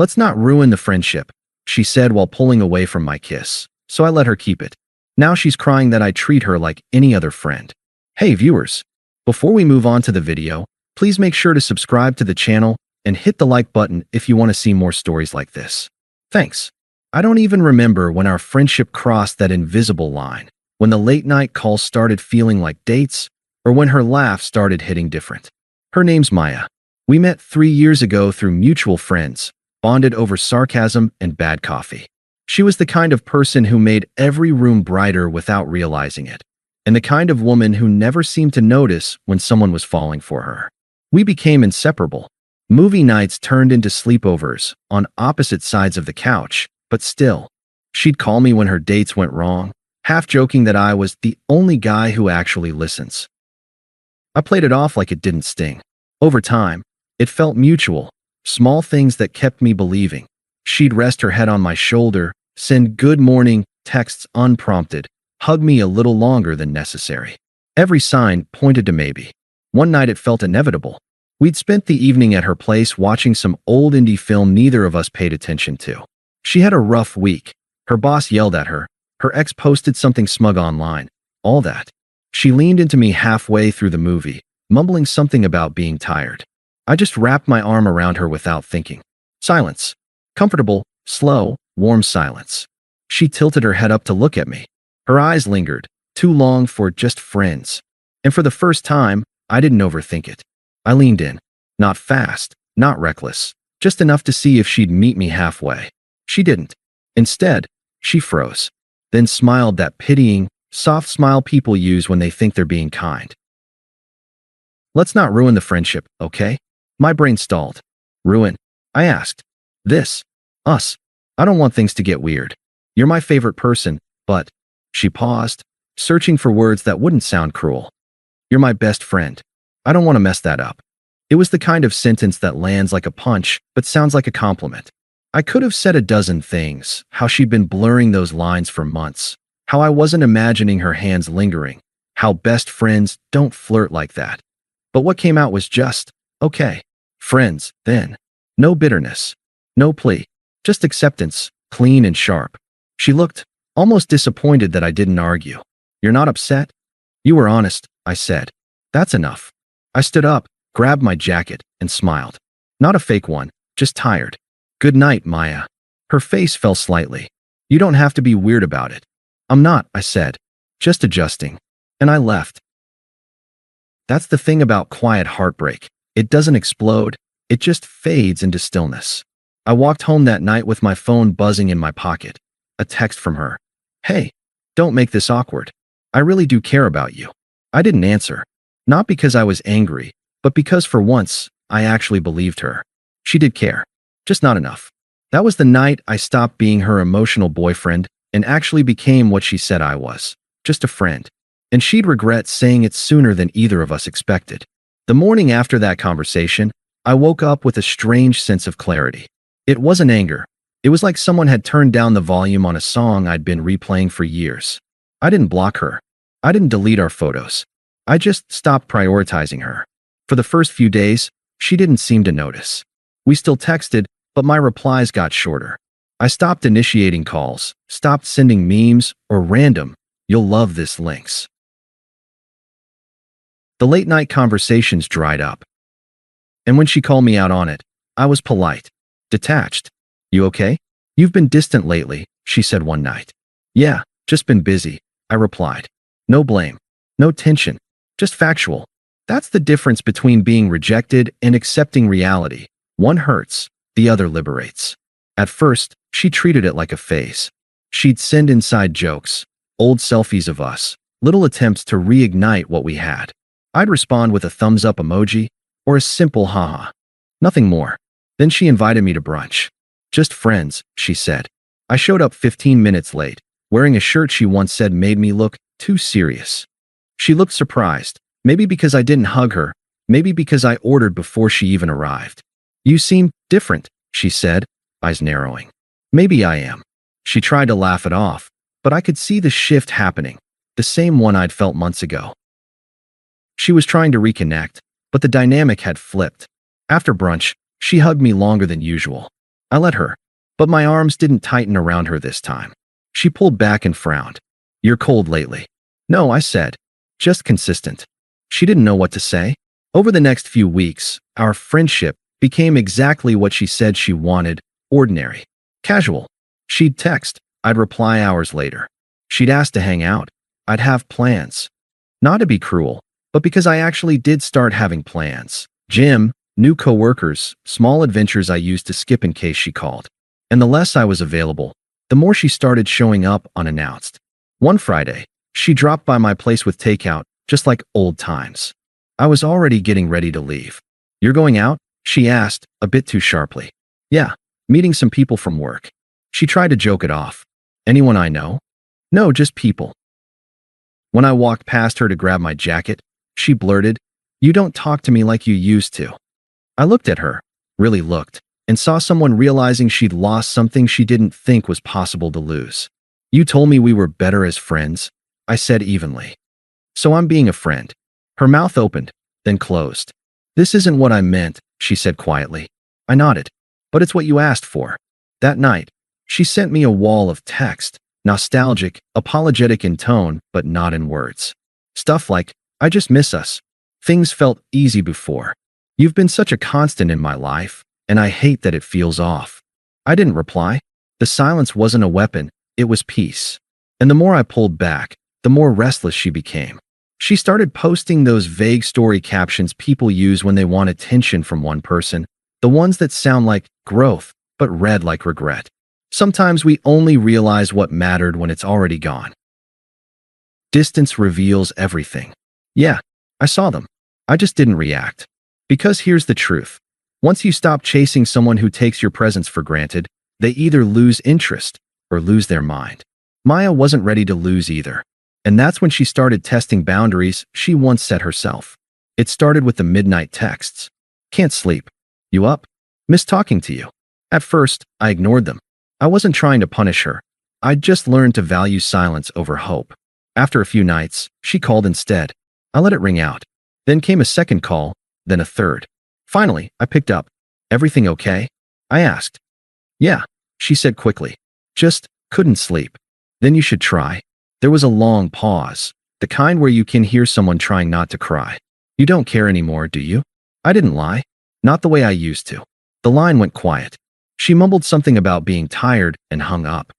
Let's not ruin the friendship, she said while pulling away from my kiss, so I let her keep it. Now she's crying that I treat her like any other friend. Hey viewers, before we move on to the video, please make sure to subscribe to the channel and hit the like button if you want to see more stories like this. Thanks. I don't even remember when our friendship crossed that invisible line, when the late night calls started feeling like dates, or when her laugh started hitting different. Her name's Maya. We met 3 years ago through mutual friends, bonded over sarcasm and bad coffee. She was the kind of person who made every room brighter without realizing it, and the kind of woman who never seemed to notice when someone was falling for her. We became inseparable. Movie nights turned into sleepovers on opposite sides of the couch, but still, she'd call me when her dates went wrong, half joking that I was the only guy who actually listens. I played it off like it didn't sting. Over time, it felt mutual, small things that kept me believing. She'd rest her head on my shoulder, send good morning texts unprompted, hug me a little longer than necessary. Every sign pointed to maybe. One night it felt inevitable. We'd spent the evening at her place watching some old indie film neither of us paid attention to. She had a rough week. Her boss yelled at her. Her ex posted something smug online. All that. She leaned into me halfway through the movie, mumbling something about being tired. I just wrapped my arm around her without thinking. Silence. Comfortable, slow, warm silence. She tilted her head up to look at me. Her eyes lingered, too long for just friends. And for the first time, I didn't overthink it. I leaned in. Not fast, not reckless, just enough to see if she'd meet me halfway. She didn't. Instead, she froze, then smiled that pitying, soft smile people use when they think they're being kind. Let's not ruin the friendship, okay? My brain stalled. Ruin? I asked. This. Us. I don't want things to get weird. You're my favorite person, but… She paused, searching for words that wouldn't sound cruel. You're my best friend. I don't want to mess that up. It was the kind of sentence that lands like a punch, but sounds like a compliment. I could have said a dozen things, how she'd been blurring those lines for months, how I wasn't imagining her hands lingering, how best friends don't flirt like that. But what came out was just, okay, friends, then. No bitterness, no plea, just acceptance, clean and sharp. She looked almost disappointed that I didn't argue. You're not upset? You were honest, I said. That's enough. I stood up, grabbed my jacket, and smiled. Not a fake one, just tired. Good night, Maya. Her face fell slightly. You don't have to be weird about it. I'm not, I said. Just adjusting. And I left. That's the thing about quiet heartbreak. It doesn't explode. It just fades into stillness. I walked home that night with my phone buzzing in my pocket. A text from her. Hey, don't make this awkward. I really do care about you. I didn't answer. Not because I was angry, but because for once, I actually believed her. She did care. Just not enough. That was the night I stopped being her emotional boyfriend and actually became what she said I was. Just a friend. And she'd regret saying it sooner than either of us expected. The morning after that conversation, I woke up with a strange sense of clarity. It wasn't anger. It was like someone had turned down the volume on a song I'd been replaying for years. I didn't block her. I didn't delete our photos. I just stopped prioritizing her. For the first few days, she didn't seem to notice. We still texted, but my replies got shorter. I stopped initiating calls, stopped sending memes or random, "You'll love this" links. The late-night conversations dried up. And when she called me out on it, I was polite, detached. You okay? You've been distant lately, she said one night. Yeah, just been busy, I replied. No blame, no tension, just factual. That's the difference between being rejected and accepting reality. One hurts, the other liberates. At first, she treated it like a phase. She'd send inside jokes, old selfies of us, little attempts to reignite what we had. I'd respond with a thumbs up emoji or a simple haha. Nothing more. Then she invited me to brunch. Just friends, she said. I showed up 15 minutes late, wearing a shirt she once said made me look too serious. She looked surprised, maybe because I didn't hug her, maybe because I ordered before she even arrived. You seem different, she said, eyes narrowing. Maybe I am. She tried to laugh it off, but I could see the shift happening, the same one I'd felt months ago. She was trying to reconnect, but the dynamic had flipped. After brunch, she hugged me longer than usual. I let her, but my arms didn't tighten around her this time. She pulled back and frowned. You're cold lately. No, I said. Just consistent. She didn't know what to say. Over the next few weeks, our friendship became exactly what she said she wanted, ordinary. Casual. She'd text. I'd reply hours later. She'd ask to hang out. I'd have plans. Not to be cruel, but because I actually did start having plans. Gym, new coworkers, small adventures I used to skip in case she called. And the less I was available, the more she started showing up unannounced. One Friday, she dropped by my place with takeout, just like old times. I was already getting ready to leave. You're going out? She asked, a bit too sharply. Yeah, meeting some people from work. She tried to joke it off. Anyone I know? No, just people. When I walked past her to grab my jacket, she blurted, You don't talk to me like you used to. I looked at her, really looked, and saw someone realizing she'd lost something she didn't think was possible to lose. You told me we were better as friends, I said evenly. So I'm being a friend. Her mouth opened, then closed. This isn't what I meant, she said quietly. I nodded. But it's what you asked for. That night, she sent me a wall of text, nostalgic, apologetic in tone, but not in words. Stuff like, I just miss us. Things felt easy before. You've been such a constant in my life, and I hate that it feels off. I didn't reply. The silence wasn't a weapon, it was peace. And the more I pulled back, the more restless she became. She started posting those vague story captions people use when they want attention from one person, the ones that sound like growth, but read like regret. Sometimes we only realize what mattered when it's already gone. Distance reveals everything. Yeah, I saw them. I just didn't react. Because here's the truth. Once you stop chasing someone who takes your presence for granted, they either lose interest or lose their mind. Maya wasn't ready to lose either. And that's when she started testing boundaries she once set herself. It started with the midnight texts. Can't sleep. You up? Miss talking to you. At first, I ignored them. I wasn't trying to punish her. I'd just learned to value silence over hope. After a few nights, she called instead. I let it ring out. Then came a second call, then a third. Finally, I picked up. Everything okay? I asked. Yeah, she said quickly. Just couldn't sleep. Then you should try. There was a long pause, the kind where you can hear someone trying not to cry. You don't care anymore, do you? I didn't lie. Not the way I used to. The line went quiet. She mumbled something about being tired and hung up.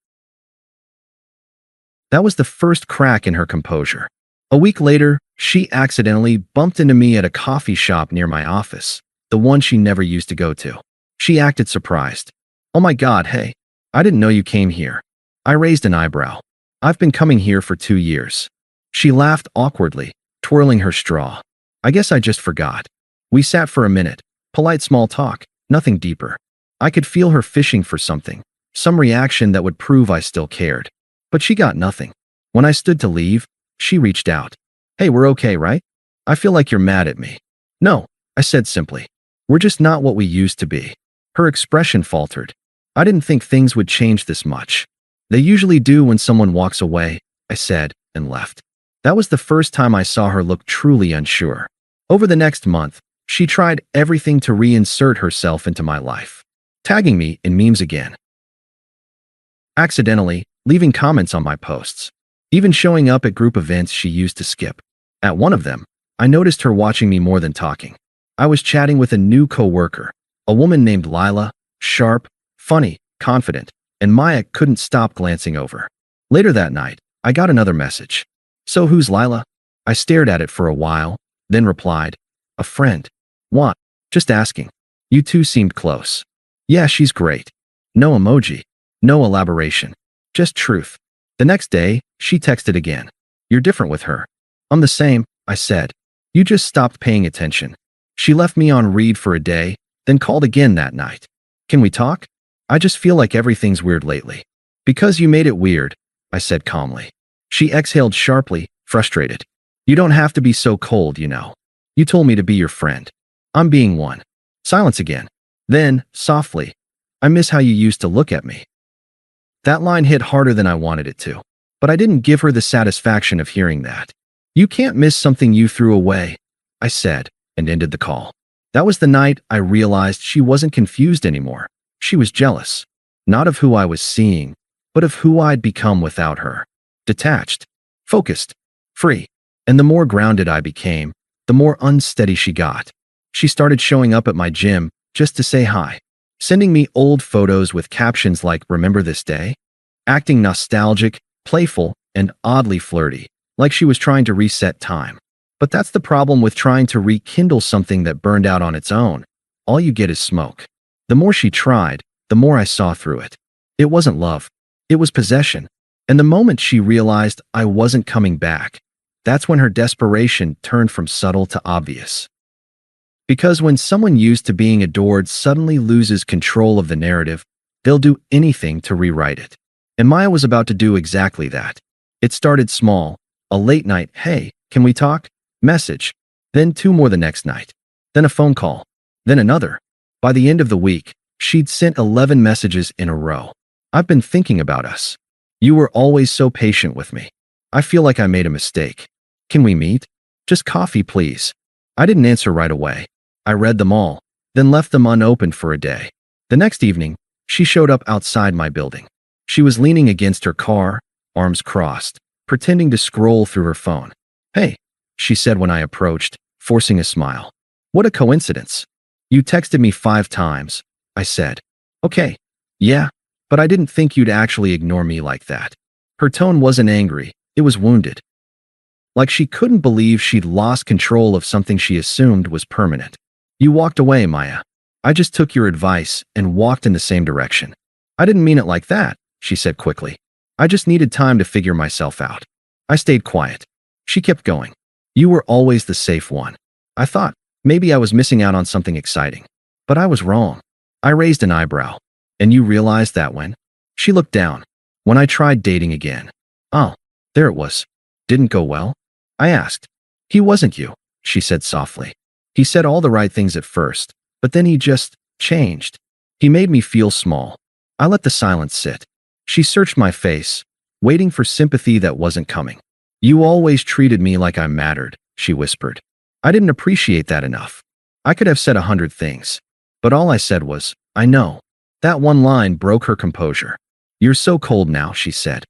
That was the first crack in her composure. A week later, she accidentally bumped into me at a coffee shop near my office, the one she never used to go to. She acted surprised. Oh my God, hey. I didn't know you came here. I raised an eyebrow. I've been coming here for 2 years. She laughed awkwardly, twirling her straw. I guess I just forgot. We sat for a minute. Polite small talk, nothing deeper. I could feel her fishing for something, some reaction that would prove I still cared. But she got nothing. When I stood to leave, she reached out. Hey, we're okay, right? I feel like you're mad at me. No, I said simply. We're just not what we used to be. Her expression faltered. I didn't think things would change this much. They usually do when someone walks away, I said, and left. That was the first time I saw her look truly unsure. Over the next month, she tried everything to reinsert herself into my life. Tagging me in memes again. Accidentally, leaving comments on my posts. Even showing up at group events she used to skip. At one of them, I noticed her watching me more than talking. I was chatting with a new coworker, a woman named Lila, sharp, funny, confident, and Maya couldn't stop glancing over. Later that night, I got another message. So who's Lila? I stared at it for a while, then replied, a friend. What? Just asking. You two seemed close. Yeah, she's great. No emoji. No elaboration. Just truth. The next day, she texted again. You're different with her. I'm the same, I said. You just stopped paying attention. She left me on read for a day, then called again that night. Can we talk? I just feel like everything's weird lately. Because you made it weird, I said calmly. She exhaled sharply, frustrated. You don't have to be so cold, you know. You told me to be your friend. I'm being one. Silence again. Then, softly, I miss how you used to look at me. That line hit harder than I wanted it to. But I didn't give her the satisfaction of hearing that. You can't miss something you threw away, I said, and ended the call. That was the night I realized she wasn't confused anymore. She was jealous, not of who I was seeing, but of who I'd become without her. Detached, focused, free. And the more grounded I became, the more unsteady she got. She started showing up at my gym just to say hi, sending me old photos with captions like "Remember this day?" Acting nostalgic, playful, and oddly flirty, like she was trying to reset time. But that's the problem with trying to rekindle something that burned out on its own. All you get is smoke. The more she tried, the more I saw through it. It wasn't love. It was possession. And the moment she realized I wasn't coming back, that's when her desperation turned from subtle to obvious. Because when someone used to being adored suddenly loses control of the narrative, they'll do anything to rewrite it. And Maya was about to do exactly that. It started small, a late night, "Hey, can we talk?" message, then two more the next night, then a phone call, then another. By the end of the week, she'd sent 11 messages in a row. "I've been thinking about us. You were always so patient with me. I feel like I made a mistake. Can we meet? Just coffee, please." I didn't answer right away. I read them all, then left them unopened for a day. The next evening, she showed up outside my building. She was leaning against her car, arms crossed, pretending to scroll through her phone. "Hey," she said when I approached, forcing a smile. "What a coincidence. You texted me 5 times," I said. "Okay, yeah, but I didn't think you'd actually ignore me like that." Her tone wasn't angry, it was wounded. Like she couldn't believe she'd lost control of something she assumed was permanent. "You walked away, Maya. I just took your advice and walked in the same direction." "I didn't mean it like that," she said quickly. "I just needed time to figure myself out." I stayed quiet. She kept going. "You were always the safe one." I thought maybe I was missing out on something exciting. But I was wrong. I raised an eyebrow. "And you realized that when?" She looked down. "When I tried dating again." "Oh, there it was. Didn't go well?" I asked. "He wasn't you," she said softly. "He said all the right things at first, but then he just changed. He made me feel small." I let the silence sit. She searched my face, waiting for sympathy that wasn't coming. "You always treated me like I mattered," she whispered. I didn't appreciate that enough. I could have said 100 things, but all I said was, "I know." That one line broke her composure. "You're so cold now," she said.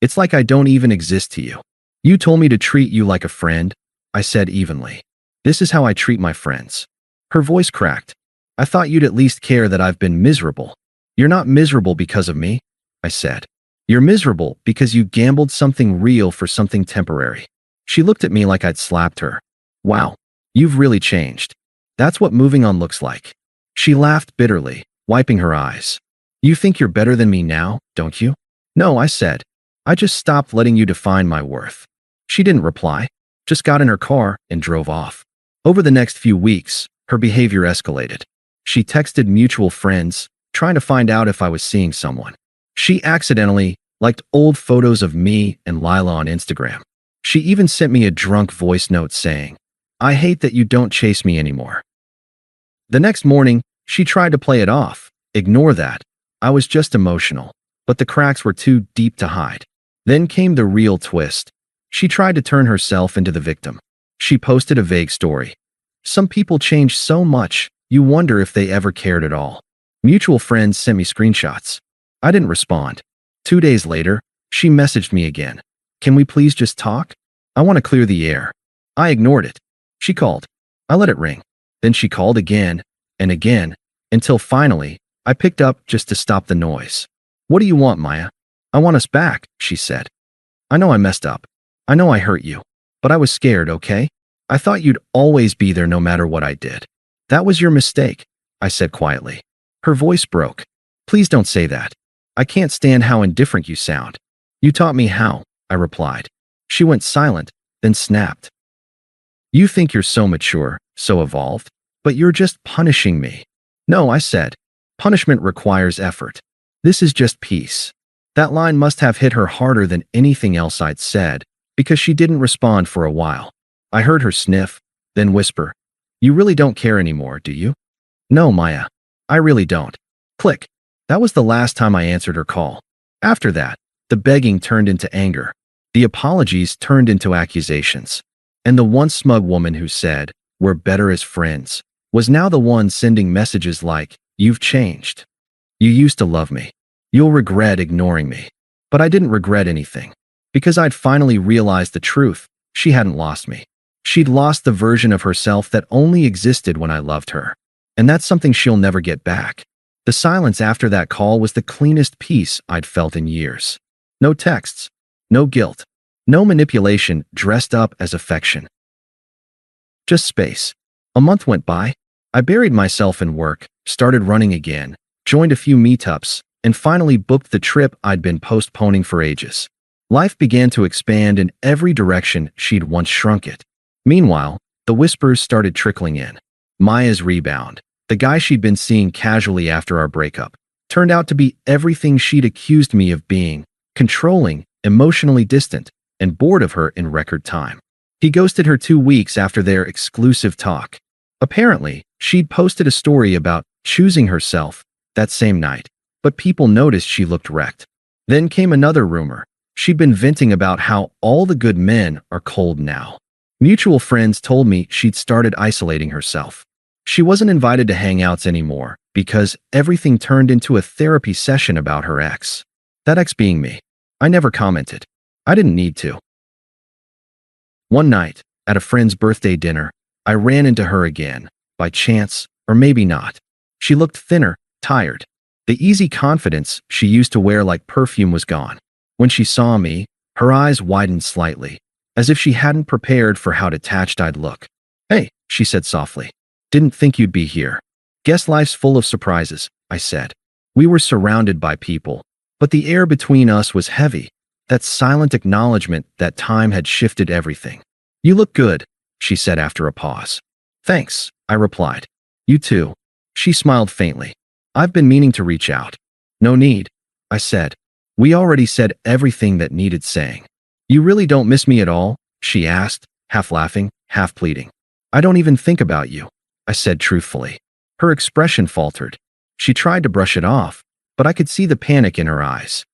"It's like I don't even exist to you." "You told me to treat you like a friend," I said evenly. "This is how I treat my friends." Her voice cracked. "I thought you'd at least care that I've been miserable." "You're not miserable because of me," I said. "You're miserable because you gambled something real for something temporary." She looked at me like I'd slapped her. "Wow, you've really changed. That's what moving on looks like." She laughed bitterly, wiping her eyes. "You think you're better than me now, don't you?" "No," I said. "I just stopped letting you define my worth." She didn't reply, just got in her car and drove off. Over the next few weeks, her behavior escalated. She texted mutual friends, trying to find out if I was seeing someone. She accidentally liked old photos of me and Lila on Instagram. She even sent me a drunk voice note saying, "I hate that you don't chase me anymore." The next morning, she tried to play it off. "Ignore that. I was just emotional." But the cracks were too deep to hide. Then came the real twist. She tried to turn herself into the victim. She posted a vague story. "Some people change so much, you wonder if they ever cared at all." Mutual friends sent me screenshots. I didn't respond. 2 days later, she messaged me again. "Can we please just talk? I want to clear the air." I ignored it. She called. I let it ring. Then she called again and again, until finally, I picked up just to stop the noise. "What do you want, Maya?" "I want us back," she said. "I know I messed up. I know I hurt you. But I was scared, okay? I thought you'd always be there no matter what I did." "That was your mistake," I said quietly. Her voice broke. "Please don't say that. I can't stand how indifferent you sound." "You taught me how," I replied. She went silent, then snapped. "You think you're so mature, so evolved, but you're just punishing me." "No," I said. "Punishment requires effort. This is just peace." That line must have hit her harder than anything else I'd said, because she didn't respond for a while. I heard her sniff, then whisper, "You really don't care anymore, do you?" "No, Maya. I really don't." Click. That was the last time I answered her call. After that, the begging turned into anger. The apologies turned into accusations. And the once smug woman who said, "We're better as friends," was now the one sending messages like, "You've changed. You used to love me. You'll regret ignoring me." But I didn't regret anything. Because I'd finally realized the truth. She hadn't lost me. She'd lost the version of herself that only existed when I loved her. And that's something she'll never get back. The silence after that call was the cleanest peace I'd felt in years. No texts. No guilt. No manipulation dressed up as affection. Just space. A month went by. I buried myself in work, started running again, joined a few meetups, and finally booked the trip I'd been postponing for ages. Life began to expand in every direction she'd once shrunk it. Meanwhile, the whispers started trickling in. Maya's rebound, the guy she'd been seeing casually after our breakup, turned out to be everything she'd accused me of being: controlling, emotionally distant, and bored of her in record time. He ghosted her 2 weeks after their exclusive talk. Apparently, she'd posted a story about choosing herself that same night, but people noticed she looked wrecked. Then came another rumor. She'd been venting about how all the good men are cold now. Mutual friends told me she'd started isolating herself. She wasn't invited to hangouts anymore because everything turned into a therapy session about her ex. That ex being me. I never commented. I didn't need to. One night, at a friend's birthday dinner, I ran into her again, by chance, or maybe not. She looked thinner, tired. The easy confidence she used to wear like perfume was gone. When she saw me, her eyes widened slightly, as if she hadn't prepared for how detached I'd look. "Hey," she said softly. "Didn't think you'd be here." "Guess life's full of surprises," I said. We were surrounded by people, but the air between us was heavy, that silent acknowledgement that time had shifted everything. "You look good," she said after a pause. "Thanks," I replied. "You too." She smiled faintly. "I've been meaning to reach out." "No need," I said. "We already said everything that needed saying." "You really don't miss me at all?" she asked, half laughing, half pleading. "I don't even think about you," I said truthfully. Her expression faltered. She tried to brush it off, but I could see the panic in her eyes.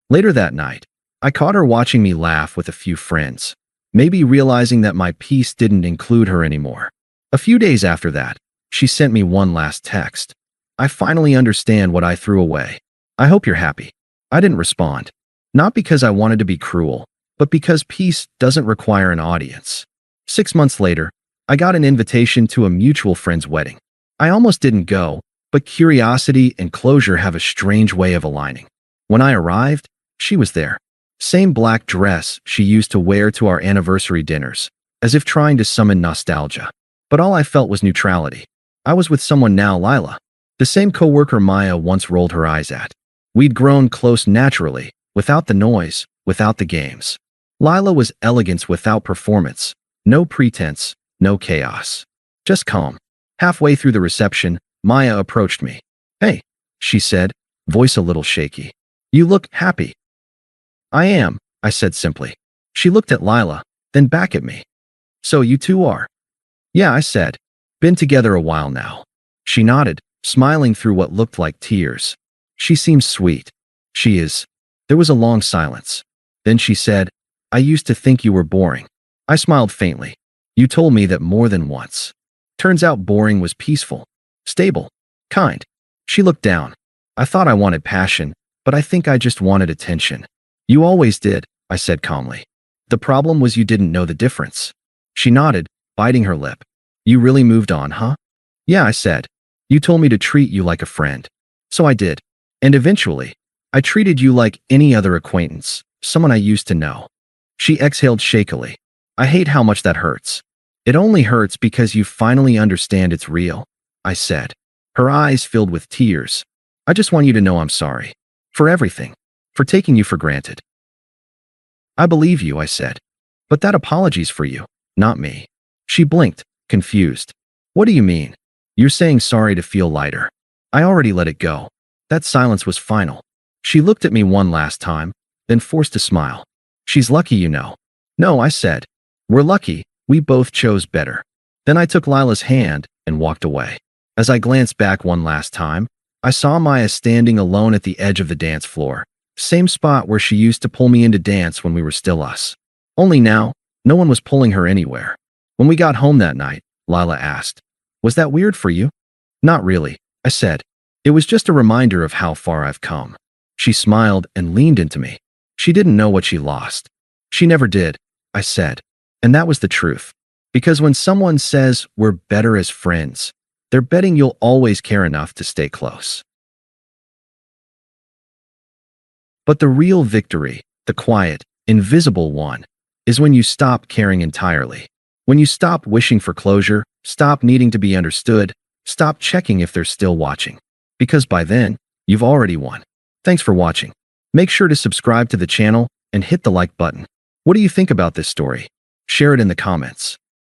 Later that night, I caught her watching me laugh with a few friends, maybe realizing that my peace didn't include her anymore. A few days after that, she sent me one last text. "I finally understand what I threw away. I hope you're happy." I didn't respond. Not because I wanted to be cruel, but because peace doesn't require an audience. 6 months later, I got an invitation to a mutual friend's wedding. I almost didn't go, but curiosity and closure have a strange way of aligning. When I arrived, she was there. Same black dress she used to wear to our anniversary dinners, as if trying to summon nostalgia. But all I felt was neutrality. I was with someone now, Lila. The same coworker Maya once rolled her eyes at. We'd grown close naturally, without the noise, without the games. Lila was elegance without performance. No pretense, no chaos. Just calm. Halfway through the reception, Maya approached me. "Hey," she said, voice a little shaky. "You look happy." "I am," I said simply. She looked at Lila, then back at me. "So you two are?" "Yeah," I said. "Been together a while now." She nodded, smiling through what looked like tears. "She seems sweet." "She is." There was a long silence. Then she said, "I used to think you were boring." I smiled faintly. "You told me that more than once." Turns out boring was peaceful, stable, kind. She looked down. "I thought I wanted passion, but I think I just wanted attention." "You always did," I said calmly. "The problem was you didn't know the difference." She nodded, biting her lip. "You really moved on, huh?" "Yeah," I said. "You told me to treat you like a friend." "So I did. And eventually, I treated you like any other acquaintance, someone I used to know." She exhaled shakily. "I hate how much that hurts." "It only hurts because you finally understand it's real," I said. Her eyes filled with tears. "I just want you to know I'm sorry. For everything. For taking you for granted." "I believe you," I said. "But that apology's for you, not me." She blinked, confused. "What do you mean?" "You're saying sorry to feel lighter." I already let it go. That silence was final. She looked at me one last time, then forced a smile. "She's lucky, you know." "No," I said. "We're lucky. We both chose better." Then I took Lila's hand and walked away. As I glanced back one last time, I saw Maya standing alone at the edge of the dance floor. Same spot where she used to pull me into dance when we were still us. Only now, no one was pulling her anywhere. When we got home that night, Lila asked, Was that weird for you? Not really, I said. It was just a reminder of how far I've come. She smiled and leaned into me. She didn't know what she lost. She never did, I said. And that was the truth. Because when someone says we're better as friends, they're betting you'll always care enough to stay close. But the real victory, the quiet, invisible one, is when you stop caring entirely. When you stop wishing for closure, stop needing to be understood, stop checking if they're still watching. Because by then, you've already won. Thanks for watching. Make sure to subscribe to the channel and hit the like button. What do you think about this story? Share it in the comments.